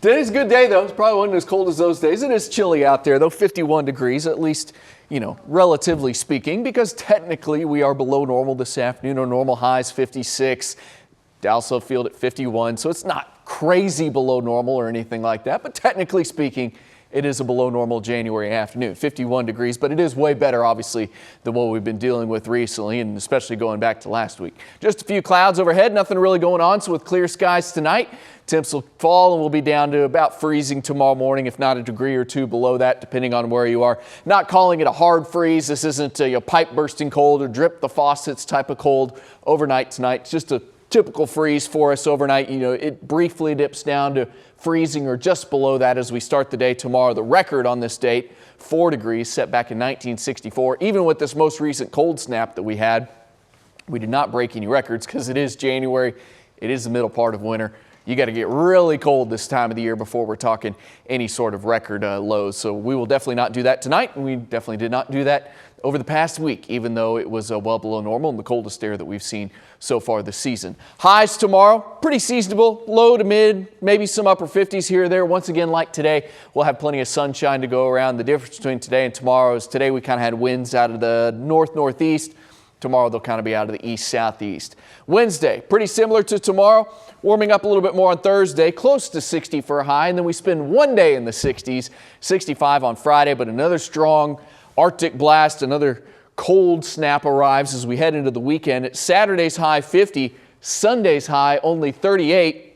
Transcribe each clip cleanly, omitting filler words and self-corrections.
Today's a good day, though. It's probably wasn't as cold as those days. It is chilly out there, though, 51 degrees, at least, relatively speaking, because technically we are below normal this afternoon. Our normal high is 56. Dallas Field at 51, so it's not crazy below normal or anything like that, but technically speaking, it is a below normal January afternoon, 51 degrees, but it is way better, obviously, than what we've been dealing with recently, and especially going back to last week. Just a few clouds overhead, nothing really going on, so with clear skies tonight, temps will fall and we'll be down to about freezing tomorrow morning, if not a degree or two below that, depending on where you are. Not calling it a hard freeze. This isn't a pipe bursting cold or drip the faucets type of cold overnight tonight. It's just a typical freeze for us overnight. It briefly dips down to freezing or just below that as we start the day tomorrow. The record on this date, 4 degrees, set back in 1964. Even with this most recent cold snap that we had, we did not break any records because it is January. It is the middle part of winter. You got to get really cold this time of the year before we're talking any sort of record lows. So we will definitely not do that tonight. We definitely did not do that over the past week, even though it was well below normal and the coldest air that we've seen so far this season. Highs tomorrow, pretty seasonable, low to mid, maybe some upper 50s here or there. Once again, like today, we'll have plenty of sunshine to go around. The difference between today and tomorrow is today we kind of had winds out of the north-northeast. Tomorrow they'll kind of be out of the east-southeast. Wednesday, pretty similar to tomorrow, warming up a little bit more on Thursday, close to 60 for a high, and then we spend one day in the 60s, 65 on Friday, but another strong Arctic blast, another cold snap arrives as we head into the weekend. It's Saturday's high 50, Sunday's high only 38.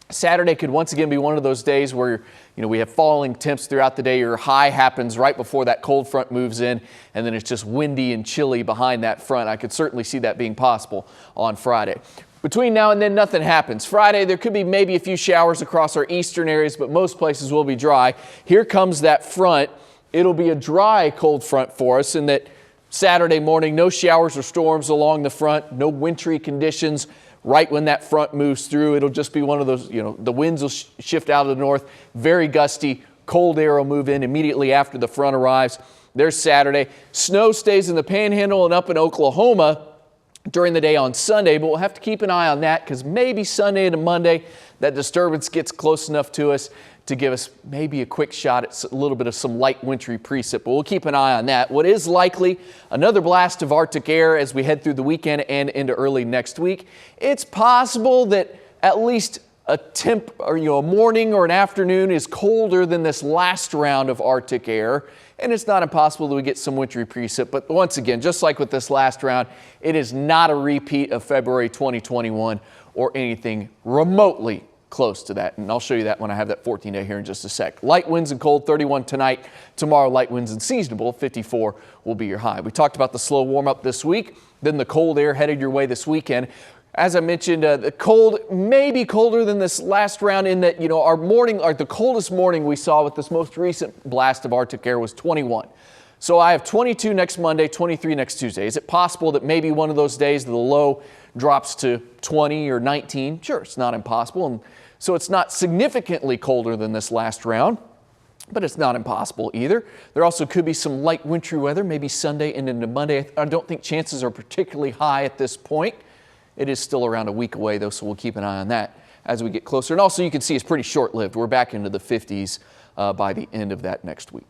Saturday could once again be one of those days where we have falling temps throughout the day. Your high happens right before that cold front moves in, and then it's just windy and chilly behind that front. I could certainly see that being possible on Friday. Between now and then, nothing happens. Friday, there could be maybe a few showers across our eastern areas, but most places will be dry. Here comes that front. It'll be a dry cold front for us in that Saturday morning, no showers or storms along the front, no wintry conditions. Right when that front moves through, it'll just be one of those, the winds will shift out of the north, very gusty, cold air will move in immediately after the front arrives. There's Saturday. Snow stays in the Panhandle and up in Oklahoma during the day on Sunday, but we'll have to keep an eye on that because maybe Sunday into Monday, that disturbance gets close enough to us to give us maybe a quick shot at a little bit of some light wintry precip, but we'll keep an eye on that. What is likely, another blast of Arctic air as we head through the weekend and into early next week. It's possible that at least a morning or an afternoon is colder than this last round of Arctic air, and it's not impossible that we get some wintry precip. But once again, just like with this last round, it is not a repeat of February 2021 or anything remotely close to that, and I'll show you that when I have that 14-day here in just a sec. Light winds and cold, 31 tonight. Tomorrow, light winds and seasonable, 54 will be your high. We talked about the slow warm-up this week, then the cold air headed your way this weekend. As I mentioned, the cold may be colder than this last round in that, the coldest morning we saw with this most recent blast of Arctic air was 21. So I have 22 next Monday, 23 next Tuesday. Is it possible that maybe one of those days the low drops to 20 or 19? Sure, it's not impossible. And so it's not significantly colder than this last round, but it's not impossible either. There also could be some light wintry weather, maybe Sunday and into Monday. I don't think chances are particularly high at this point. It is still around a week away, though, so we'll keep an eye on that as we get closer. And also, you can see it's pretty short-lived. We're back into the 50s by the end of that next week.